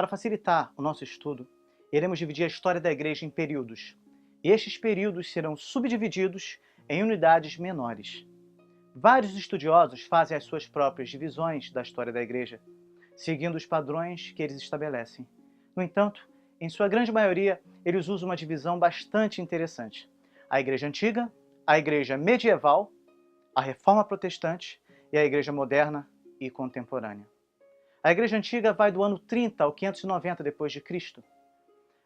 Para facilitar o nosso estudo, iremos dividir a história da Igreja em períodos. E estes períodos serão subdivididos em unidades menores. Vários estudiosos fazem as suas próprias divisões da história da Igreja, seguindo os padrões que eles estabelecem. No entanto, em sua grande maioria, eles usam uma divisão bastante interessante. A Igreja Antiga, a Igreja Medieval, a Reforma Protestante e a Igreja Moderna e Contemporânea. A Igreja Antiga vai do ano 30 ao 590 d.C.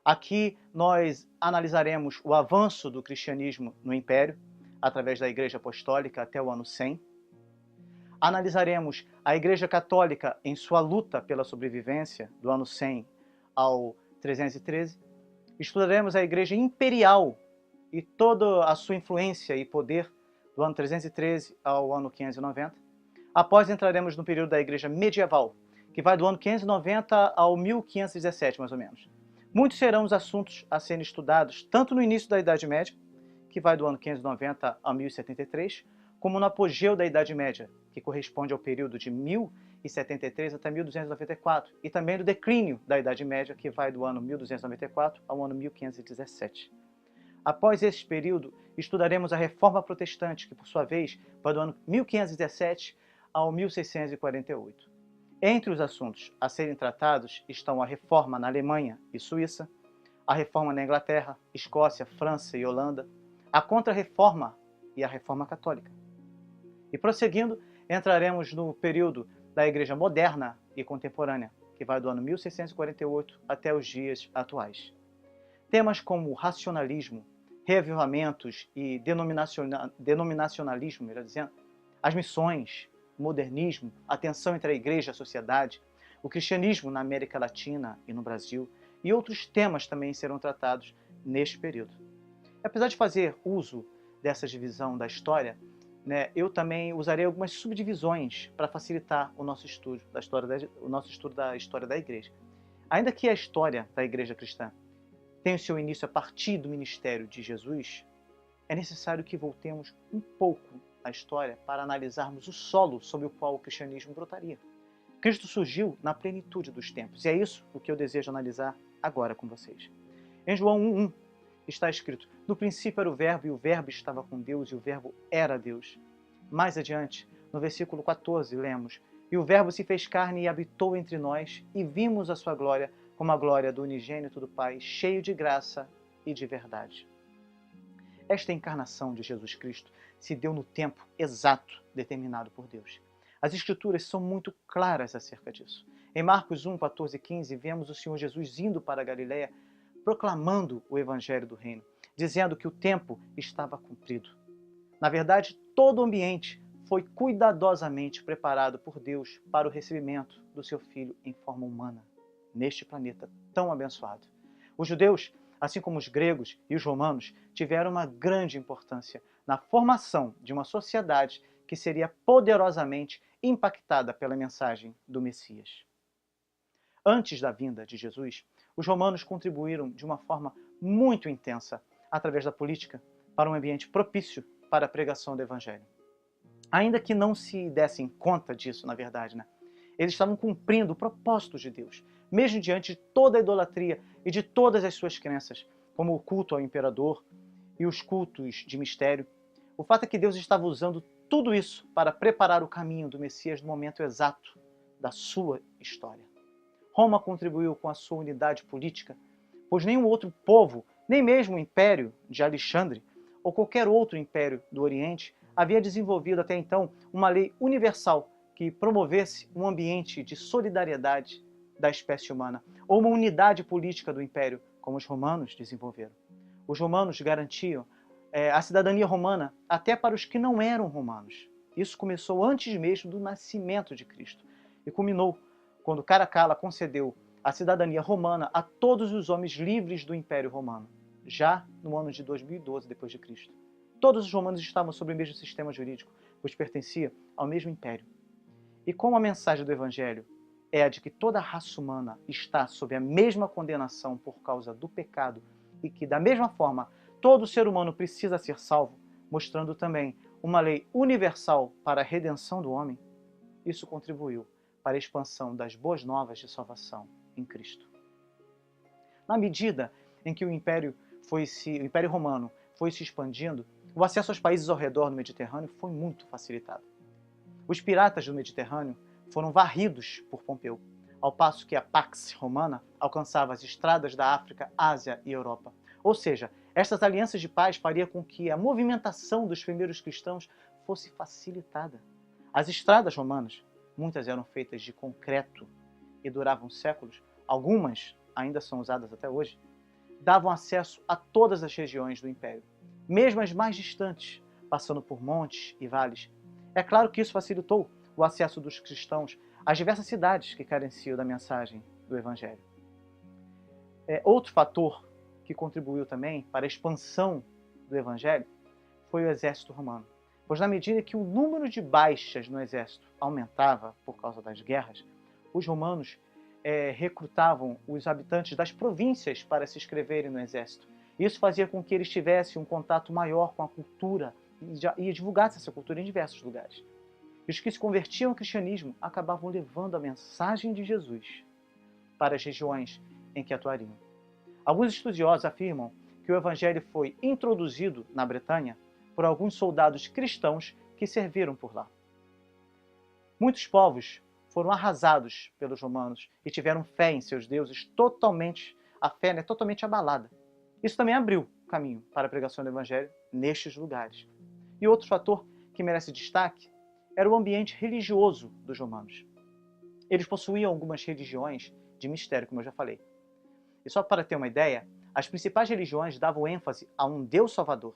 Aqui nós analisaremos o avanço do cristianismo no Império, através da Igreja Apostólica até o ano 100. Analisaremos a Igreja Católica em sua luta pela sobrevivência, do ano 100 ao 313. Estudaremos a Igreja Imperial e toda a sua influência e poder, do ano 313 ao ano 590. Após entraremos no período da Igreja Medieval, que vai do ano 590 ao 1517, mais ou menos. Muitos serão os assuntos a serem estudados, tanto no início da Idade Média, que vai do ano 590 a 1073, como no apogeu da Idade Média, que corresponde ao período de 1073 até 1294, e também do declínio da Idade Média, que vai do ano 1294 ao ano 1517. Após esse período, estudaremos a Reforma Protestante, que por sua vez vai do ano 1517 ao 1648. Entre os assuntos a serem tratados estão a Reforma na Alemanha e Suíça, a Reforma na Inglaterra, Escócia, França e Holanda, a Contra-Reforma e a Reforma Católica. E prosseguindo, entraremos no período da Igreja Moderna e Contemporânea, que vai do ano 1648 até os dias atuais. Temas como racionalismo, reavivamentos e denominacionalismo, melhor dizendo, as missões, o modernismo, a tensão entre a igreja e a sociedade, o cristianismo na América Latina e no Brasil, e outros temas também serão tratados neste período. Apesar de fazer uso dessa divisão da história, eu também usarei algumas subdivisões para facilitar o nosso estudo da história da igreja. Ainda que a história da igreja cristã tenha o seu início a partir do ministério de Jesus, é necessário que voltemos um pouco à história para analisarmos o solo sobre o qual o cristianismo brotaria. Cristo surgiu na plenitude dos tempos, e é isso o que eu desejo analisar agora com vocês. Em João 1:1 está escrito: no princípio era o Verbo, e o Verbo estava com Deus, e o Verbo era Deus. Mais adiante, no versículo 14, lemos: e o Verbo se fez carne e habitou entre nós, e vimos a sua glória, como a glória do unigênito do Pai, cheio de graça e de verdade. Esta encarnação de Jesus Cristo se deu no tempo exato determinado por Deus. As Escrituras são muito claras acerca disso. Em Marcos 1, 14 e 15, vemos o Senhor Jesus indo para a Galileia, proclamando o Evangelho do Reino, dizendo que o tempo estava cumprido. Na verdade, todo o ambiente foi cuidadosamente preparado por Deus para o recebimento do seu Filho em forma humana, neste planeta tão abençoado. Os judeus, assim como os gregos e os romanos, tiveram uma grande importância na formação de uma sociedade que seria poderosamente impactada pela mensagem do Messias. Antes da vinda de Jesus, os romanos contribuíram de uma forma muito intensa, através da política, para um ambiente propício para a pregação do Evangelho. Ainda que não se dessem conta disso, na verdade, eles estavam cumprindo o propósito de Deus, mesmo diante de toda a idolatria e de todas as suas crenças, como o culto ao imperador e os cultos de mistério. O fato é que Deus estava usando tudo isso para preparar o caminho do Messias no momento exato da sua história. Roma contribuiu com a sua unidade política, pois nenhum outro povo, nem mesmo o Império de Alexandre ou qualquer outro império do Oriente, havia desenvolvido até então uma lei universal que promovesse um ambiente de solidariedade da espécie humana, ou uma unidade política do Império, como os romanos desenvolveram. Os romanos garantiam a cidadania romana até para os que não eram romanos. Isso começou antes mesmo do nascimento de Cristo e culminou quando Caracalla concedeu a cidadania romana a todos os homens livres do Império Romano, já no ano de 2012 d.C. Todos os romanos estavam sob o mesmo sistema jurídico, pois pertencia ao mesmo império. E como a mensagem do Evangelho é a de que toda a raça humana está sob a mesma condenação por causa do pecado e que, da mesma forma, todo ser humano precisa ser salvo, mostrando também uma lei universal para a redenção do homem, isso contribuiu para a expansão das boas novas de salvação em Cristo. Na medida em que o Império Romano foi se expandindo, o acesso aos países ao redor do Mediterrâneo foi muito facilitado. Os piratas do Mediterrâneo foram varridos por Pompeu, ao passo que a Pax Romana alcançava as estradas da África, Ásia e Europa. Ou seja, estas alianças de paz fariam com que a movimentação dos primeiros cristãos fosse facilitada. As estradas romanas, muitas eram feitas de concreto e duravam séculos, algumas ainda são usadas até hoje, davam acesso a todas as regiões do Império, mesmo as mais distantes, passando por montes e vales. É claro que isso facilitou o acesso dos cristãos às diversas cidades que carenciam da mensagem do Evangelho. Outro fator que contribuiu também para a expansão do Evangelho foi o exército romano, pois na medida que o número de baixas no exército aumentava por causa das guerras, os romanos recrutavam os habitantes das províncias para se inscreverem no exército. Isso fazia com que eles tivessem um contato maior com a cultura e divulgassem essa cultura em diversos lugares. E os que se convertiam ao cristianismo acabavam levando a mensagem de Jesus para as regiões em que atuariam. Alguns estudiosos afirmam que o evangelho foi introduzido na Bretanha por alguns soldados cristãos que serviram por lá. Muitos povos foram arrasados pelos romanos e tiveram fé em seus deuses a fé é totalmente abalada. Isso também abriu caminho para a pregação do evangelho nestes lugares. E outro fator que merece destaque era o ambiente religioso dos romanos. Eles possuíam algumas religiões de mistério, como eu já falei. E só para ter uma ideia, as principais religiões davam ênfase a um Deus Salvador.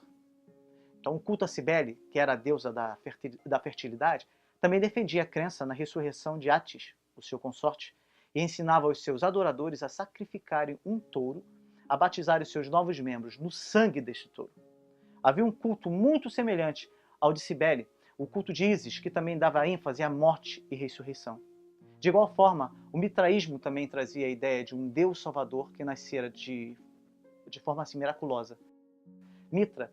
Então, o culto a Cibele, que era a deusa da fertilidade, também defendia a crença na ressurreição de Átis, o seu consorte, e ensinava aos seus adoradores a sacrificarem um touro, a batizarem seus novos membros no sangue deste touro. Havia um culto muito semelhante ao de Cibele, o culto de Ísis, que também dava ênfase à morte e ressurreição. De igual forma, o mitraísmo também trazia a ideia de um Deus Salvador que nascera de forma assim miraculosa. Mitra,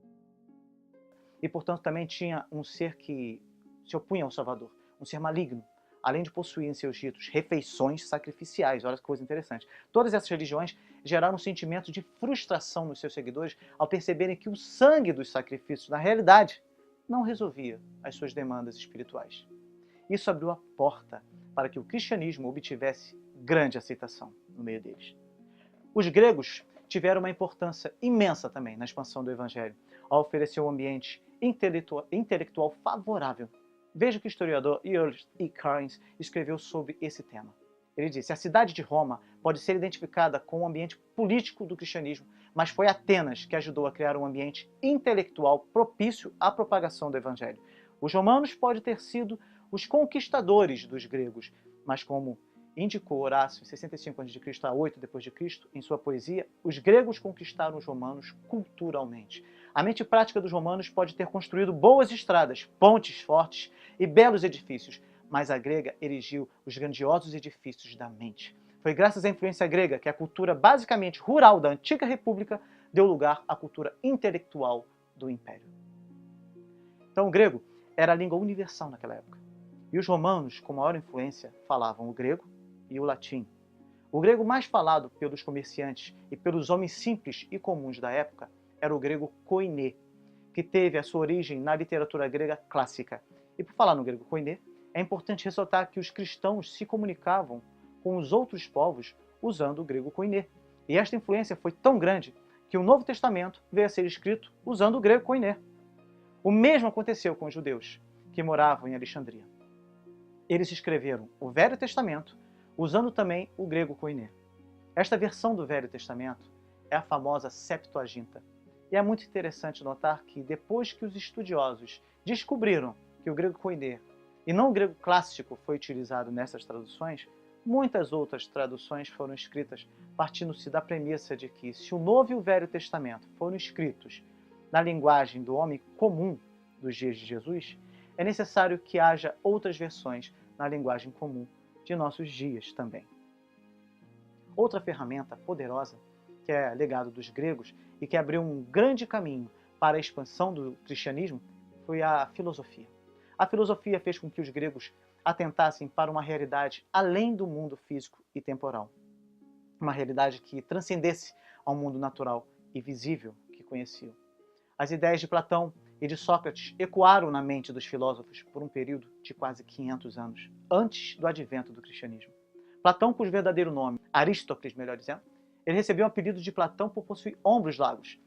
e portanto também tinha um ser que se opunha ao Salvador, um ser maligno, além de possuir em seus ritos refeições sacrificiais. Olha que coisa interessante. Todas essas religiões geraram um sentimento de frustração nos seus seguidores ao perceberem que o sangue dos sacrifícios, na realidade, não resolvia as suas demandas espirituais. Isso abriu a porta para que o cristianismo obtivesse grande aceitação no meio deles. Os gregos tiveram uma importância imensa também na expansão do evangelho, ao oferecer um ambiente intelectual favorável. Veja o que o historiador Earl E. Cairns escreveu sobre esse tema. Ele disse: a cidade de Roma pode ser identificada com o ambiente político do cristianismo, mas foi Atenas que ajudou a criar um ambiente intelectual propício à propagação do evangelho. Os romanos podem ter sido os conquistadores dos gregos, mas como indicou Horácio em 65 a.C. a 8 d.C., em sua poesia, os gregos conquistaram os romanos culturalmente. A mente prática dos romanos pode ter construído boas estradas, pontes fortes e belos edifícios, mas a grega erigiu os grandiosos edifícios da mente. Foi graças à influência grega que a cultura basicamente rural da antiga república deu lugar à cultura intelectual do império. Então o grego era a língua universal naquela época. E os romanos, com maior influência, falavam o grego e o latim. O grego mais falado pelos comerciantes e pelos homens simples e comuns da época era o grego koiné, que teve a sua origem na literatura grega clássica. E por falar no grego koiné, é importante ressaltar que os cristãos se comunicavam com os outros povos usando o grego koiné. E esta influência foi tão grande que o Novo Testamento veio a ser escrito usando o grego koiné. O mesmo aconteceu com os judeus que moravam em Alexandria. Eles escreveram o Velho Testamento usando também o grego koiné. Esta versão do Velho Testamento é a famosa Septuaginta. E é muito interessante notar que depois que os estudiosos descobriram que o grego koiné e não o grego clássico foi utilizado nessas traduções, muitas outras traduções foram escritas partindo-se da premissa de que se o Novo e o Velho Testamento foram escritos na linguagem do homem comum dos dias de Jesus, é necessário que haja outras versões na linguagem comum de nossos dias também. Outra ferramenta poderosa que é legado dos gregos e que abriu um grande caminho para a expansão do cristianismo foi a filosofia. A filosofia fez com que os gregos atentassem para uma realidade além do mundo físico e temporal. uma realidade que transcendesse ao mundo natural e visível que conheciam. As ideias de Platão e de Sócrates ecoaram na mente dos filósofos por um período de quase 500 anos, antes do advento do cristianismo. Platão, cujo verdadeiro nome, Aristócles, melhor dizendo, ele recebeu o apelido de Platão por possuir ombros largos.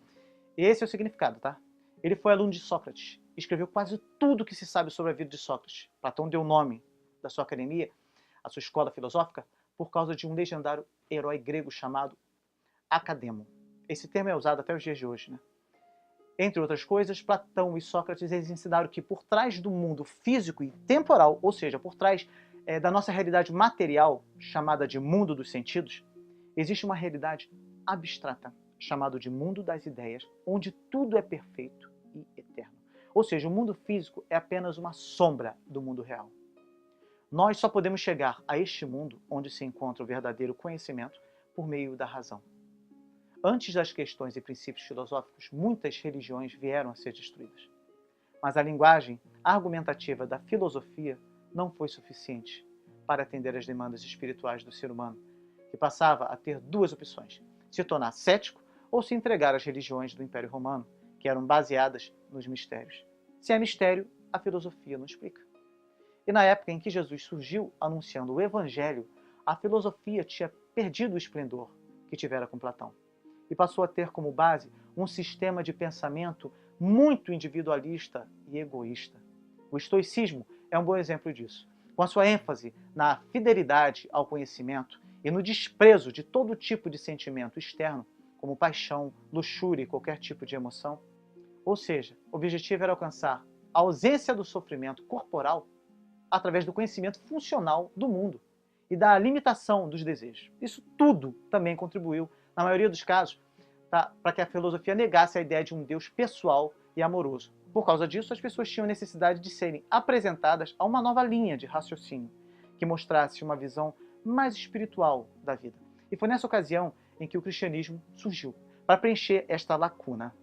E esse é o significado, tá? Ele foi aluno de Sócrates, escreveu quase tudo que se sabe sobre a vida de Sócrates. Platão deu o nome da sua academia, a sua escola filosófica, por causa de um legendário herói grego chamado Academo. Esse termo é usado até os dias de hoje, né? Entre outras coisas, Platão e Sócrates eles ensinaram que por trás do mundo físico e temporal, ou seja, por trás da nossa realidade material, chamada de mundo dos sentidos, existe uma realidade abstrata, chamada de mundo das ideias, onde tudo é perfeito e eterno. Ou seja, o mundo físico é apenas uma sombra do mundo real. Nós só podemos chegar a este mundo, onde se encontra o verdadeiro conhecimento, por meio da razão. Antes das questões e princípios filosóficos, muitas religiões vieram a ser destruídas. Mas a linguagem argumentativa da filosofia não foi suficiente para atender às demandas espirituais do ser humano, que passava a ter duas opções: se tornar cético ou se entregar às religiões do Império Romano, que eram baseadas nos mistérios. Se é mistério, a filosofia não explica. E na época em que Jesus surgiu anunciando o Evangelho, a filosofia tinha perdido o esplendor que tivera com Platão e passou a ter como base um sistema de pensamento muito individualista e egoísta. O estoicismo é um bom exemplo disso, com a sua ênfase na fidelidade ao conhecimento e no desprezo de todo tipo de sentimento externo, como paixão, luxúria e qualquer tipo de emoção. Ou seja, o objetivo era alcançar a ausência do sofrimento corporal através do conhecimento funcional do mundo e da limitação dos desejos. Isso tudo também contribuiu, na maioria dos casos, para que a filosofia negasse a ideia de um Deus pessoal e amoroso. Por causa disso, as pessoas tinham necessidade de serem apresentadas a uma nova linha de raciocínio, que mostrasse uma visão mais espiritual da vida. E foi nessa ocasião em que o cristianismo surgiu, para preencher esta lacuna.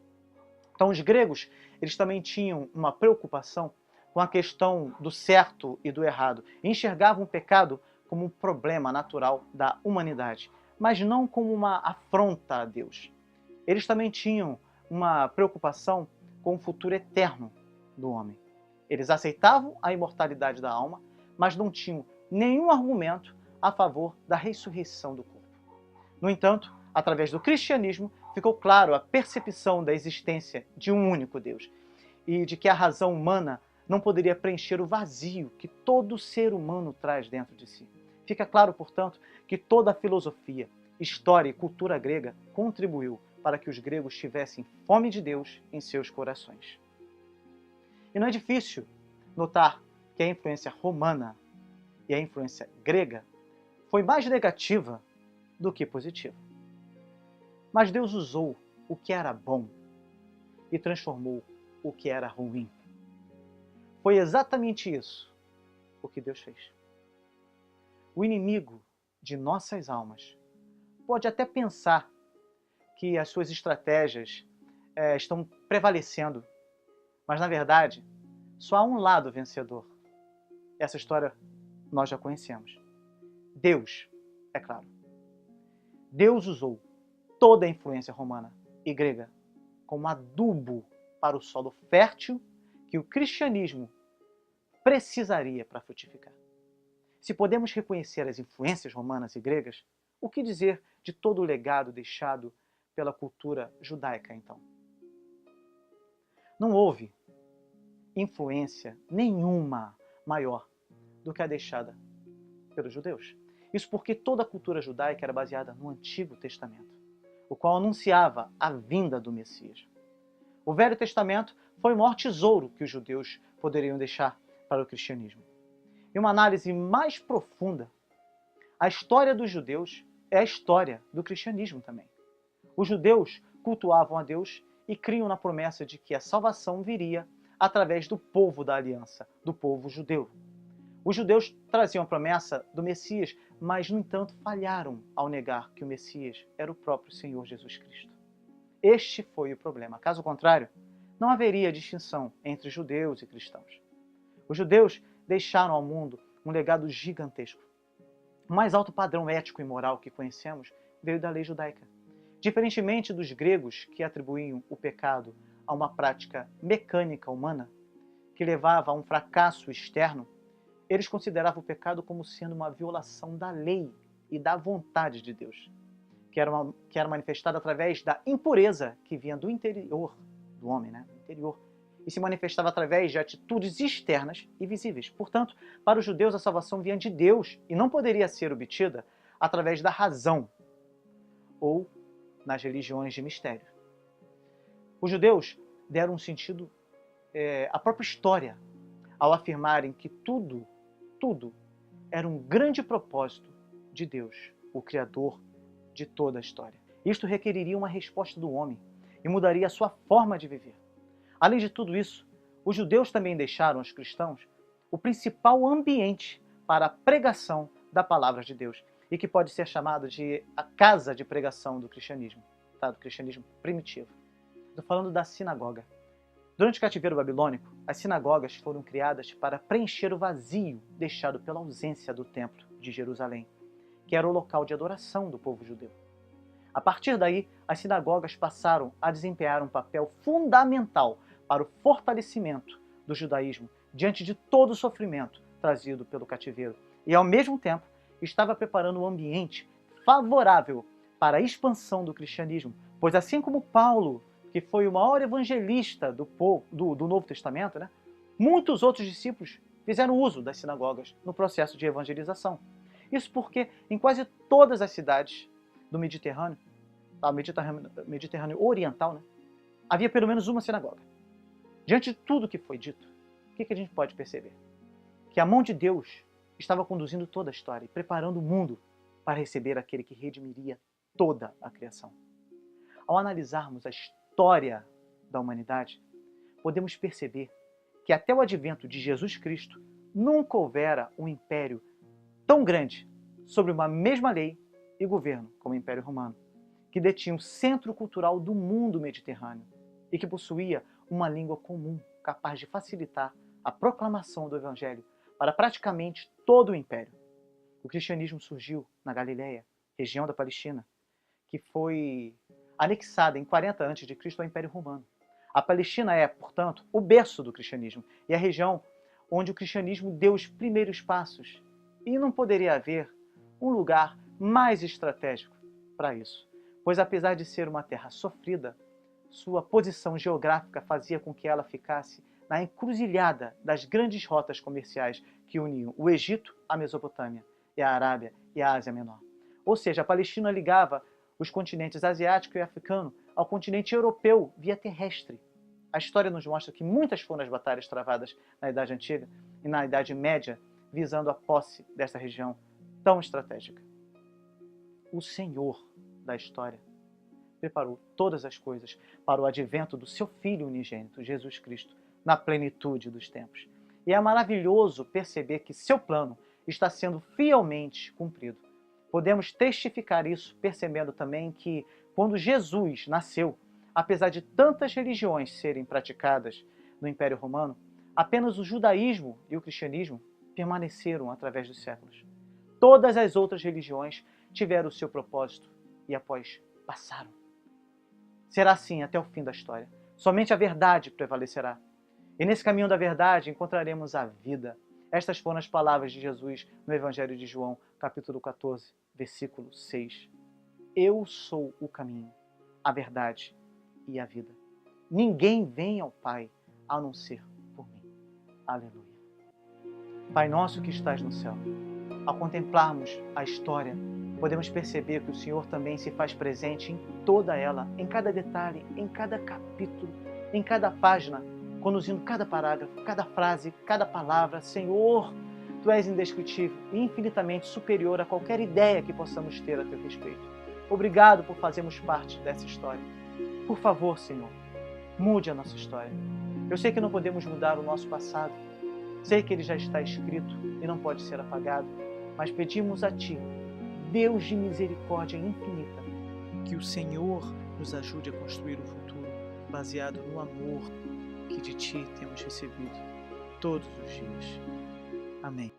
Então, os gregos, eles também tinham uma preocupação com a questão do certo e do errado, e enxergavam o pecado como um problema natural da humanidade, mas não como uma afronta a Deus. Eles também tinham uma preocupação com o futuro eterno do homem. Eles aceitavam a imortalidade da alma, mas não tinham nenhum argumento a favor da ressurreição do corpo. No entanto, através do cristianismo, ficou claro a percepção da existência de um único Deus e de que a razão humana não poderia preencher o vazio que todo ser humano traz dentro de si. Fica claro, portanto, que toda a filosofia, história e cultura grega contribuiu para que os gregos tivessem fome de Deus em seus corações. E não é difícil notar que a influência romana e a influência grega foi mais negativa do que positiva. Mas Deus usou o que era bom e transformou o que era ruim. Foi exatamente isso o que Deus fez. O inimigo de nossas almas pode até pensar que as suas estratégias estão prevalecendo, mas na verdade só há um lado vencedor. Essa história nós já conhecemos. Deus, é claro. Deus usou toda a influência romana e grega como adubo para o solo fértil que o cristianismo precisaria para frutificar. Se podemos reconhecer as influências romanas e gregas, o que dizer de todo o legado deixado pela cultura judaica, então? Não houve influência nenhuma maior do que a deixada pelos judeus. Isso porque toda a cultura judaica era baseada no Antigo Testamento, o qual anunciava a vinda do Messias. O Velho Testamento foi o maior tesouro que os judeus poderiam deixar para o cristianismo. Em uma análise mais profunda, a história dos judeus é a história do cristianismo também. Os judeus cultuavam a Deus e criam na promessa de que a salvação viria através do povo da aliança, do povo judeu. Os judeus traziam a promessa do Messias, mas, no entanto, falharam ao negar que o Messias era o próprio Senhor Jesus Cristo. Este foi o problema. Caso contrário, não haveria distinção entre judeus e cristãos. Os judeus deixaram ao mundo um legado gigantesco. O mais alto padrão ético e moral que conhecemos veio da lei judaica. Diferentemente dos gregos, que atribuíam o pecado a uma prática mecânica humana, que levava a um fracasso externo, eles consideravam o pecado como sendo uma violação da lei e da vontade de Deus, que era manifestada através da impureza que vinha do interior do homem, né? Do interior, e se manifestava através de atitudes externas e visíveis. Portanto, para os judeus a salvação vinha de Deus e não poderia ser obtida através da razão ou nas religiões de mistério. Os judeus deram um sentido à própria história ao afirmarem que tudo era um grande propósito de Deus, o Criador de toda a história. Isto requeriria uma resposta do homem e mudaria a sua forma de viver. Além de tudo isso, os judeus também deixaram aos cristãos o principal ambiente para a pregação da palavra de Deus e que pode ser chamado de a casa de pregação do cristianismo, tá? Do cristianismo primitivo. Estou falando da sinagoga. Durante o cativeiro babilônico, as sinagogas foram criadas para preencher o vazio deixado pela ausência do templo de Jerusalém, que era o local de adoração do povo judeu. A partir daí, as sinagogas passaram a desempenhar um papel fundamental para o fortalecimento do judaísmo diante de todo o sofrimento trazido pelo cativeiro e, ao mesmo tempo, estava preparando um ambiente favorável para a expansão do cristianismo, pois assim como Paulo, que foi o maior evangelista do Novo Testamento, né, muitos outros discípulos fizeram uso das sinagogas no processo de evangelização. Isso porque em quase todas as cidades do Mediterrâneo Oriental, né, havia pelo menos uma sinagoga. Diante de tudo que foi dito, o que a gente pode perceber? Que a mão de Deus estava conduzindo toda a história e preparando o mundo para receber aquele que redimiria toda a criação. Ao analisarmos a história da humanidade, podemos perceber que até o advento de Jesus Cristo nunca houvera um império tão grande sobre uma mesma lei e governo como o Império Romano, que detinha o centro cultural do mundo mediterrâneo e que possuía uma língua comum capaz de facilitar a proclamação do Evangelho para praticamente todo o Império. O cristianismo surgiu na Galileia, região da Palestina, que foi anexada em 40 a.C. ao Império Romano. A Palestina é, portanto, o berço do cristianismo e a região onde o cristianismo deu os primeiros passos. E não poderia haver um lugar mais estratégico para isso, pois apesar de ser uma terra sofrida, sua posição geográfica fazia com que ela ficasse na encruzilhada das grandes rotas comerciais que uniam o Egito à Mesopotâmia, e a Arábia e a Ásia Menor. Ou seja, a Palestina ligava os continentes asiático e africano ao continente europeu via terrestre. A história nos mostra que muitas foram as batalhas travadas na Idade Antiga e na Idade Média, visando a posse dessa região tão estratégica. O Senhor da história preparou todas as coisas para o advento do seu Filho unigênito, Jesus Cristo, na plenitude dos tempos. E é maravilhoso perceber que seu plano está sendo fielmente cumprido. Podemos testificar isso percebendo também que, quando Jesus nasceu, apesar de tantas religiões serem praticadas no Império Romano, apenas o judaísmo e o cristianismo permaneceram através dos séculos. Todas as outras religiões tiveram o seu propósito e após passaram. Será assim até o fim da história. Somente a verdade prevalecerá. E nesse caminho da verdade encontraremos a vida. Estas foram as palavras de Jesus no Evangelho de João, capítulo 14, versículo 6. Eu sou o caminho, a verdade e a vida. Ninguém vem ao Pai a não ser por mim. Aleluia. Pai nosso que estás no céu, ao contemplarmos a história, podemos perceber que o Senhor também se faz presente em toda ela, em cada detalhe, em cada capítulo, em cada página, conduzindo cada parágrafo, cada frase, cada palavra. Senhor, Tu és indescritível e infinitamente superior a qualquer ideia que possamos ter a Teu respeito. Obrigado por fazermos parte dessa história. Por favor, Senhor, mude a nossa história. Eu sei que não podemos mudar o nosso passado. Sei que ele já está escrito e não pode ser apagado, mas pedimos a Ti, Deus de misericórdia infinita, que o Senhor nos ajude a construir um futuro baseado no amor que de Ti temos recebido todos os dias. Amém.